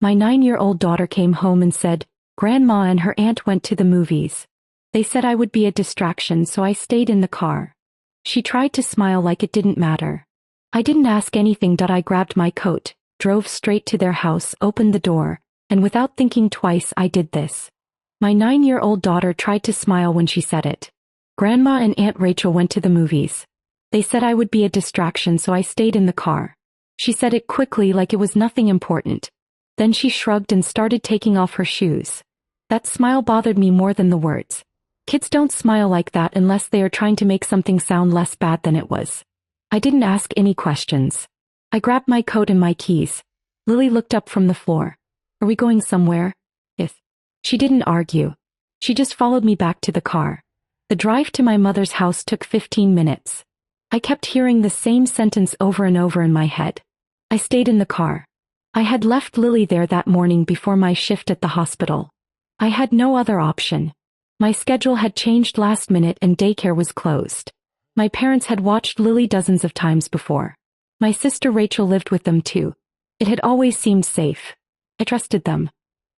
My 9-year-old daughter came home and said, Grandma and her aunt went to the movies. They said I would be a distraction, so I stayed in the car. She tried to smile like it didn't matter. I didn't ask anything. I grabbed my coat, drove straight to their house, opened the door, and without thinking twice I did this. My 9-year-old daughter tried to smile when she said it. Grandma and Aunt Rachel went to the movies. They said I would be a distraction, so I stayed in the car. She said it quickly like it was nothing important. Then she shrugged and started taking off her shoes. That smile bothered me more than the words. Kids don't smile like that unless they are trying to make something sound less bad than it was. I didn't ask any questions. I grabbed my coat and my keys. Lily looked up from the floor. Are we going somewhere? Yes. She didn't argue. She just followed me back to the car. The drive to my mother's house took 15 minutes. I kept hearing the same sentence over and over in my head. I stayed in the car. I had left Lily there that morning before my shift at the hospital. I had no other option. My schedule had changed last minute and daycare was closed. My parents had watched Lily dozens of times before. My sister Rachel lived with them too. It had always seemed safe. I trusted them.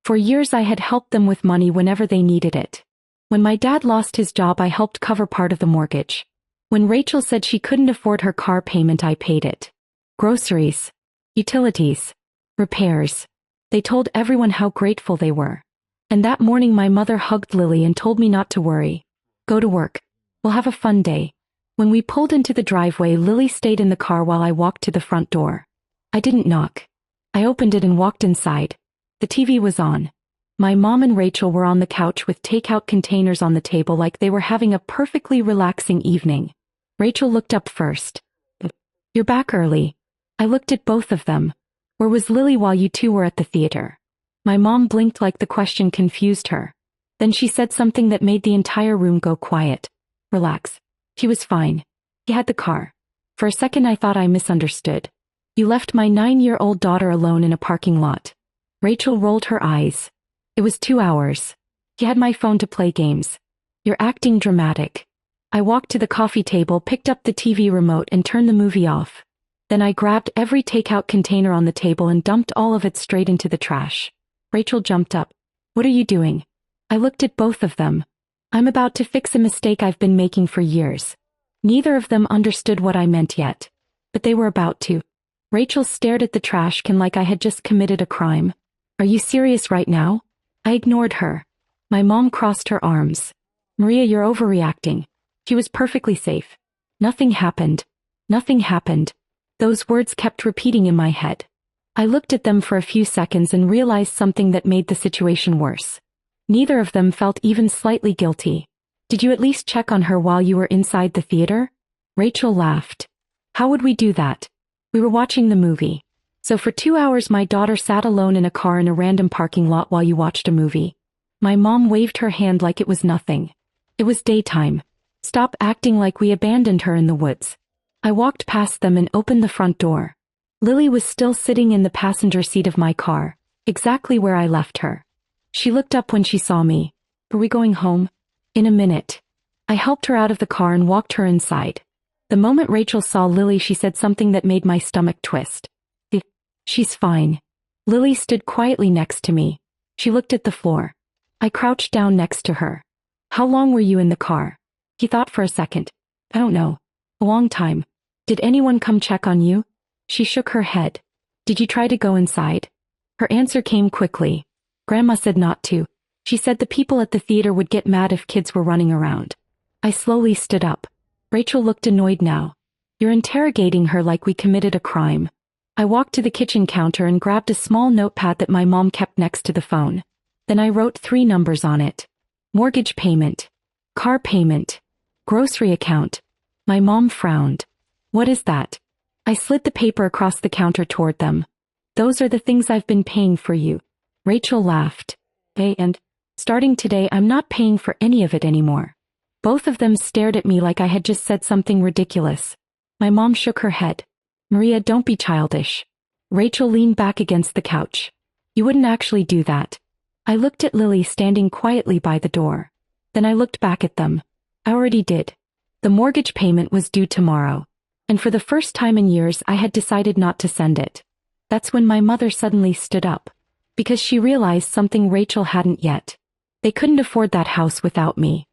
For years I had helped them with money whenever they needed it. When my dad lost his job, I helped cover part of the mortgage. When Rachel said she couldn't afford her car payment, I paid it. Groceries, utilities, repairs. They told everyone how grateful they were. And that morning my mother hugged Lily and told me not to worry. Go to work. We'll have a fun day. When we pulled into the driveway, Lily stayed in the car while I walked to the front door. I didn't knock. I opened it and walked inside. The TV was on. My mom and Rachel were on the couch with takeout containers on the table like they were having a perfectly relaxing evening. Rachel looked up first. You're back early. I looked at both of them. Where was Lily while you two were at the theater? My mom blinked like the question confused her. Then she said something that made the entire room go quiet. Relax. He was fine. He had the car. For a second I thought I misunderstood. You left my 9-year-old daughter alone in a parking lot. Rachel rolled her eyes. It was 2 hours. He had my phone to play games. You're acting dramatic. I walked to the coffee table, picked up the TV remote and turned the movie off. Then I grabbed every takeout container on the table and dumped all of it straight into the trash. Rachel jumped up. What are you doing? I looked at both of them. I'm about to fix a mistake I've been making for years. Neither of them understood what I meant yet. But they were about to. Rachel stared at the trash can like I had just committed a crime. Are you serious right now? I ignored her. My mom crossed her arms. Maria, you're overreacting. He was perfectly safe. Nothing happened. Nothing happened. Those words kept repeating in my head. I looked at them for a few seconds and realized something that made the situation worse. Neither of them felt even slightly guilty. Did you at least check on her while you were inside the theater? Rachel laughed. How would we do that? We were watching the movie. So for 2 hours my daughter sat alone in a car in a random parking lot while you watched a movie. My mom waved her hand like it was nothing. It was daytime. Stop acting like we abandoned her in the woods. I walked past them and opened the front door. Lily was still sitting in the passenger seat of my car, exactly where I left her. She looked up when she saw me. Are we going home? In a minute. I helped her out of the car and walked her inside. The moment Rachel saw Lily, she said something that made my stomach twist. She's fine. Lily stood quietly next to me. She looked at the floor. I crouched down next to her. How long were you in the car? He thought for a second. I don't know. A long time. Did anyone come check on you? She shook her head. Did you try to go inside? Her answer came quickly. Grandma said not to. She said the people at the theater would get mad if kids were running around. I slowly stood up. Rachel looked annoyed now. You're interrogating her like we committed a crime. I walked to the kitchen counter and grabbed a small notepad that my mom kept next to the phone. Then I wrote 3 numbers on it. Mortgage payment. Car payment. Grocery account. My mom frowned. What is that? I slid the paper across the counter toward them. Those are the things I've been paying for you. Rachel laughed. And starting today I'm not paying for any of it anymore. Both of them stared at me like I had just said something ridiculous. My mom shook her head. Maria, don't be childish. Rachel leaned back against the couch. You wouldn't actually do that. I looked at Lily standing quietly by the door. Then I looked back at them. I already did. The mortgage payment was due tomorrow. And for the first time in years I had decided not to send it. That's when my mother suddenly stood up. Because she realized something Rachel hadn't yet. They couldn't afford that house without me.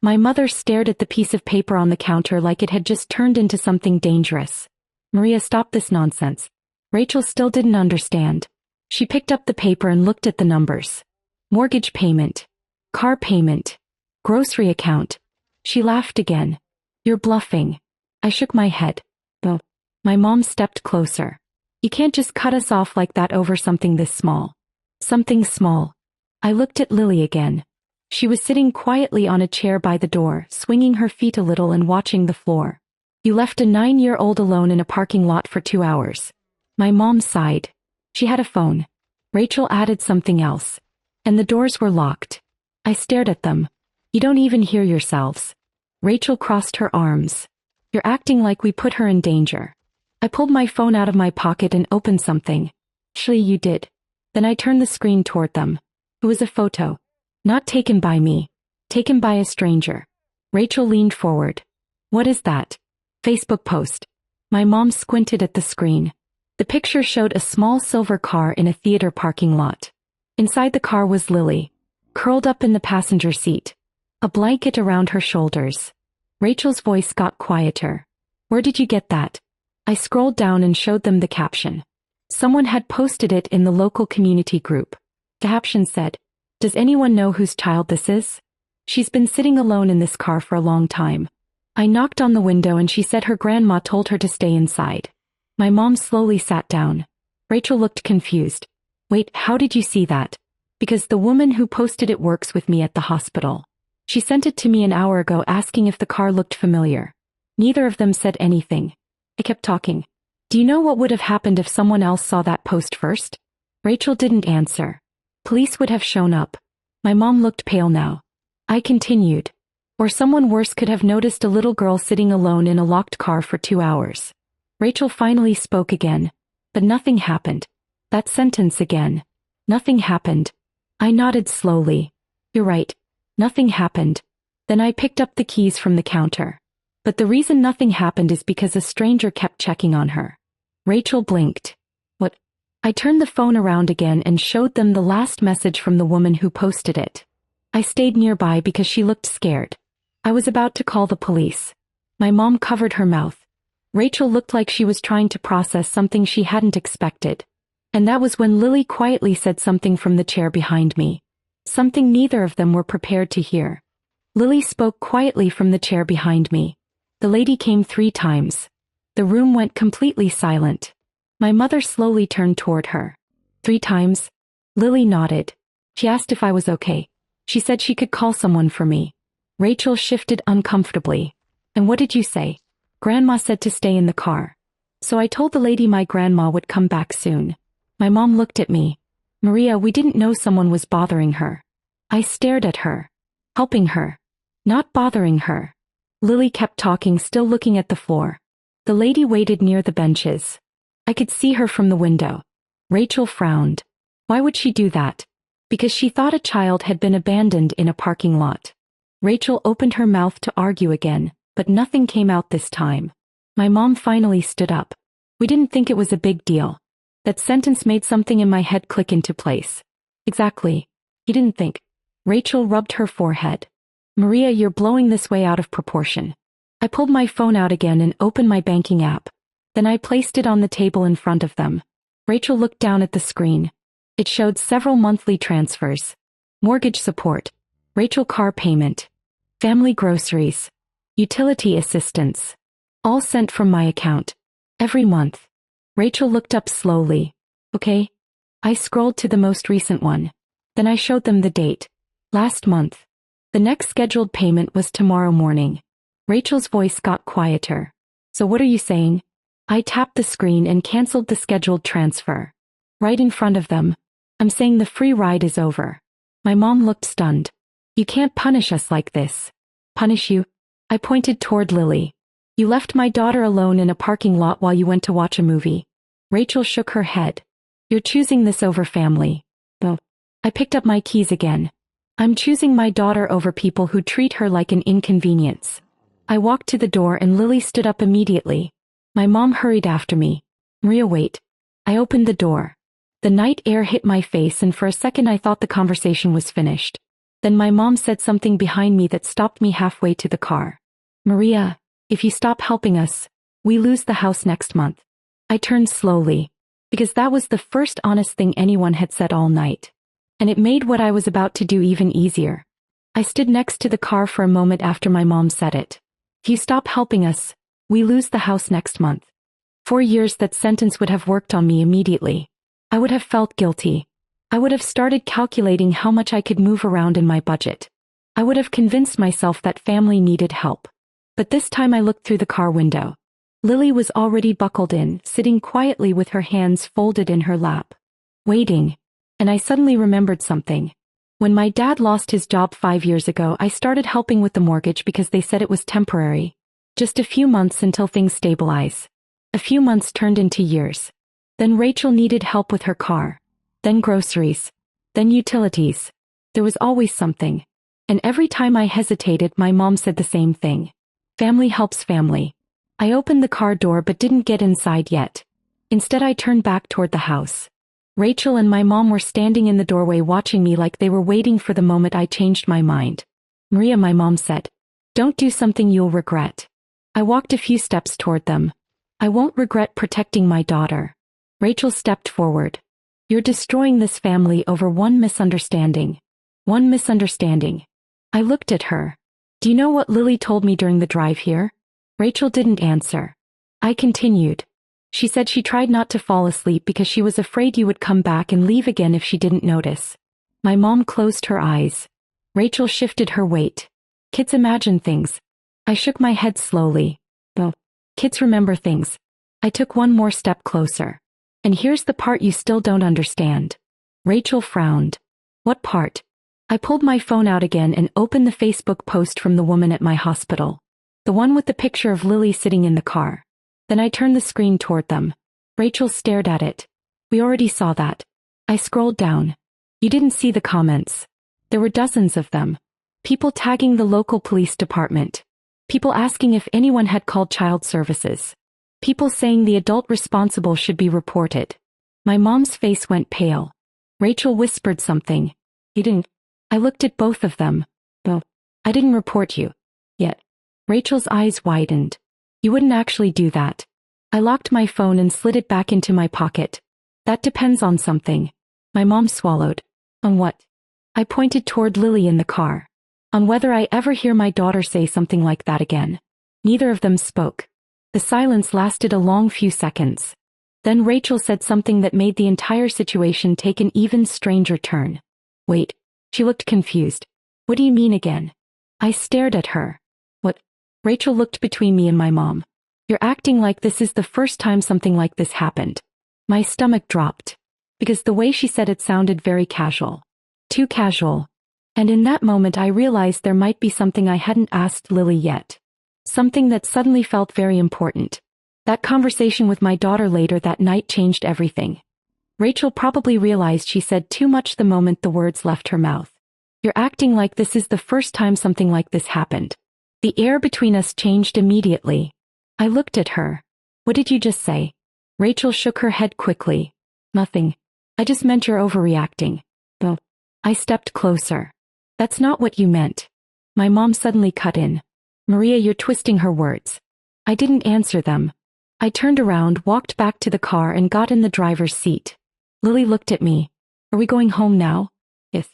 My mother stared at the piece of paper on the counter like it had just turned into something dangerous. Maria, stop this nonsense. Rachel still didn't understand. She picked up the paper and looked at the numbers. Mortgage payment. Car payment. Grocery account. She laughed again. You're bluffing. I shook my head. Oh. My mom stepped closer. You can't just cut us off like that over something this small. Something small. I looked at Lily again. She was sitting quietly on a chair by the door, swinging her feet a little and watching the floor. You left a 9-year-old alone in a parking lot for 2 hours. My mom sighed. She had a phone. Rachel added something else. And the doors were locked. I stared at them. You don't even hear yourselves. Rachel crossed her arms. You're acting like we put her in danger. I pulled my phone out of my pocket and opened something. Actually, you did. Then I turned the screen toward them. It was a photo. Not taken by me. Taken by a stranger. Rachel leaned forward. What is that? Facebook post. My mom squinted at the screen. The picture showed a small silver car in a theater parking lot. Inside the car was Lily, curled up in the passenger seat, a blanket around her shoulders. Rachel's voice got quieter. Where did you get that? I scrolled down and showed them the caption. Someone had posted it in the local community group. The caption said, "Does anyone know whose child this is? She's been sitting alone in this car for a long time." I knocked on the window and she said her grandma told her to stay inside. My mom slowly sat down. Rachel looked confused. Wait, how did you see that? Because the woman who posted it works with me at the hospital. She sent it to me an hour ago asking if the car looked familiar. Neither of them said anything. I kept talking. Do you know what would have happened if someone else saw that post first? Rachel didn't answer. Police would have shown up. My mom looked pale now. I continued. Or someone worse could have noticed a little girl sitting alone in a locked car for 2 hours. Rachel finally spoke again. But nothing happened. That sentence again. Nothing happened. I nodded slowly. You're right. Nothing happened. Then I picked up the keys from the counter. But the reason nothing happened is because a stranger kept checking on her. Rachel blinked. What? I turned the phone around again and showed them the last message from the woman who posted it. I stayed nearby because she looked scared. I was about to call the police. My mom covered her mouth. Rachel looked like she was trying to process something she hadn't expected. And that was when Lily quietly said something from the chair behind me. Something neither of them were prepared to hear. Lily spoke quietly from the chair behind me. The lady came 3 times. The room went completely silent. My mother slowly turned toward her. 3 times? Lily nodded. She asked if I was okay. She said she could call someone for me. Rachel shifted uncomfortably. And what did you say? Grandma said to stay in the car. So I told the lady my grandma would come back soon. My mom looked at me. Maria, we didn't know someone was bothering her. I stared at her. Helping her. Not bothering her. Lily kept talking, still looking at the floor. The lady waited near the benches. I could see her from the window. Rachel frowned. Why would she do that? Because she thought a child had been abandoned in a parking lot. Rachel opened her mouth to argue again, but nothing came out this time. My mom finally stood up. We didn't think it was a big deal. That sentence made something in my head click into place. Exactly. You didn't think. Rachel rubbed her forehead. Maria, you're blowing this way out of proportion. I pulled my phone out again and opened my banking app. Then I placed it on the table in front of them. Rachel looked down at the screen. It showed several monthly transfers. Mortgage support. Rachel car payment. Family groceries. Utility assistance. All sent from my account. Every month. Rachel looked up slowly. Okay. I scrolled to the most recent one. Then I showed them the date. Last month. The next scheduled payment was tomorrow morning. Rachel's voice got quieter. So what are you saying? I tapped the screen and canceled the scheduled transfer. Right in front of them. I'm saying the free ride is over. My mom looked stunned. You can't punish us like this. Punish you? I pointed toward Lily. You left my daughter alone in a parking lot while you went to watch a movie. Rachel shook her head. You're choosing this over family. Oh. I picked up my keys again. I'm choosing my daughter over people who treat her like an inconvenience. I walked to the door and Lily stood up immediately. My mom hurried after me. Maria, wait. I opened the door. The night air hit my face and for a second I thought the conversation was finished. Then my mom said something behind me that stopped me halfway to the car. "Maria, if you stop helping us, we lose the house next month." I turned slowly, because that was the first honest thing anyone had said all night. And it made what I was about to do even easier. I stood next to the car for a moment after my mom said it. "If you stop helping us, we lose the house next month." For years that sentence would have worked on me immediately. I would have felt guilty. I would have started calculating how much I could move around in my budget. I would have convinced myself that family needed help. But this time I looked through the car window. Lily was already buckled in, sitting quietly with her hands folded in her lap. Waiting. And I suddenly remembered something. When my dad lost his job 5 years ago, I started helping with the mortgage because they said it was temporary. Just a few months until things stabilize. A few months turned into years. Then Rachel needed help with her car. Then groceries. Then utilities. There was always something. And every time I hesitated, my mom said the same thing. Family helps family. I opened the car door but didn't get inside yet. Instead I turned back toward the house. Rachel and my mom were standing in the doorway watching me like they were waiting for the moment I changed my mind. "Maria," my mom said. "Don't do something you'll regret." I walked a few steps toward them. "I won't regret protecting my daughter." Rachel stepped forward. "You're destroying this family over one misunderstanding." "One misunderstanding." I looked at her. "Do you know what Lily told me during the drive here?" Rachel didn't answer. I continued. "She said she tried not to fall asleep because she was afraid you would come back and leave again if she didn't notice." My mom closed her eyes. Rachel shifted her weight. "Kids imagine things." I shook my head slowly. "Well, kids remember things." I took one more step closer. "And here's the part you still don't understand." Rachel frowned. "What part?" I pulled my phone out again and opened the Facebook post from the woman at my hospital. The one with the picture of Lily sitting in the car. Then I turned the screen toward them. Rachel stared at it. "We already saw that." I scrolled down. "You didn't see the comments." There were dozens of them. People tagging the local police department. People asking if anyone had called child services. People saying the adult responsible should be reported. My mom's face went pale. Rachel whispered something. "You didn't." I looked at both of them. "Well, I didn't report you. Yet." Rachel's eyes widened. "You wouldn't actually do that." I locked my phone and slid it back into my pocket. "That depends on something." My mom swallowed. "On what?" I pointed toward Lily in the car. "On whether I ever hear my daughter say something like that again." Neither of them spoke. The silence lasted a long few seconds. Then Rachel said something that made the entire situation take an even stranger turn. "Wait." She looked confused. "What do you mean again?" I stared at her. "What?" Rachel looked between me and my mom. "You're acting like this is the first time something like this happened." My stomach dropped. Because the way she said it sounded very casual. Too casual. And in that moment I realized there might be something I hadn't asked Lily yet. Something that suddenly felt very important. That conversation with my daughter later that night changed everything. Rachel probably realized she said too much the moment the words left her mouth. "You're acting like this is the first time something like this happened." The air between us changed immediately. I looked at her. "What did you just say?" Rachel shook her head quickly. "Nothing. I just meant you're overreacting." "Well." I stepped closer. "That's not what you meant." My mom suddenly cut in. "Maria, you're twisting her words." I didn't answer them. I turned around, walked back to the car and got in the driver's seat. Lily looked at me. "Are we going home now?" "Yes."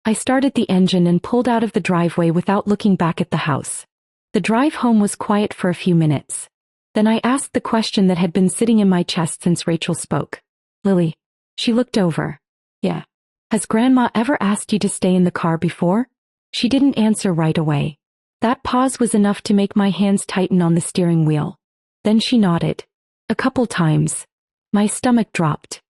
I started the engine and pulled out of the driveway without looking back at the house. The drive home was quiet for a few minutes. Then I asked the question that had been sitting in my chest since Rachel spoke. "Lily." She looked over. "Yeah. Has Grandma ever asked you to stay in the car before?" She didn't answer right away. That pause was enough to make my hands tighten on the steering wheel. Then she nodded. "A couple times." My stomach dropped.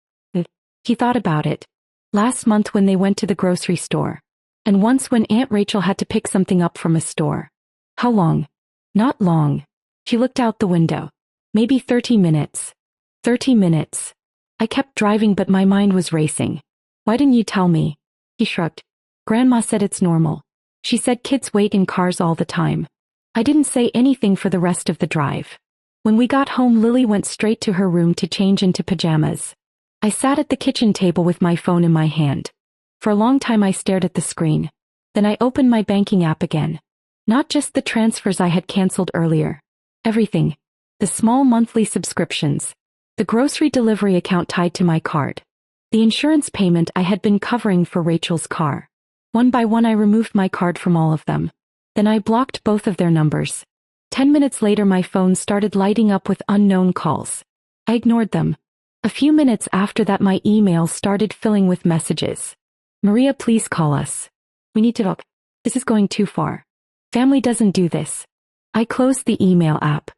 He thought about it. Last month when they went to the grocery store. And once when Aunt Rachel had to pick something up from a store. "How long?" "Not long." She looked out the window. "Maybe 30 minutes. 30 minutes. I kept driving but my mind was racing. "Why didn't you tell me?" He shrugged. "Grandma said it's normal. She said kids wait in cars all the time." I didn't say anything for the rest of the drive. When we got home, Lily went straight to her room to change into pajamas. I sat at the kitchen table with my phone in my hand. For a long time I stared at the screen. Then I opened my banking app again. Not just the transfers I had canceled earlier. Everything. The small monthly subscriptions. The grocery delivery account tied to my card. The insurance payment I had been covering for Rachel's car. One by one I removed my card from all of them. Then I blocked both of their numbers. 10 minutes later my phone started lighting up with unknown calls. I ignored them. A few minutes after that my emails started filling with messages. Maria, please call us. We need to talk. This is going too far. Family doesn't do this. I closed the email app.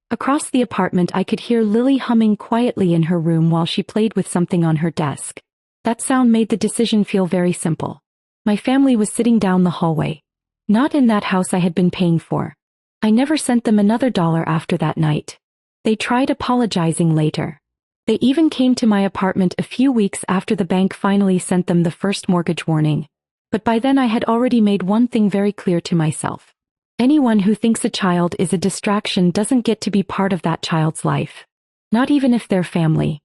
Across the apartment I could hear Lily humming quietly in her room while she played with something on her desk. That sound made the decision feel very simple. My family was sitting down the hallway. Not in that house I had been paying for. I never sent them another dollar after that night. They tried apologizing later. They even came to my apartment a few weeks after the bank finally sent them the first mortgage warning. But by then I had already made one thing very clear to myself. Anyone who thinks a child is a distraction doesn't get to be part of that child's life. Not even if they're family.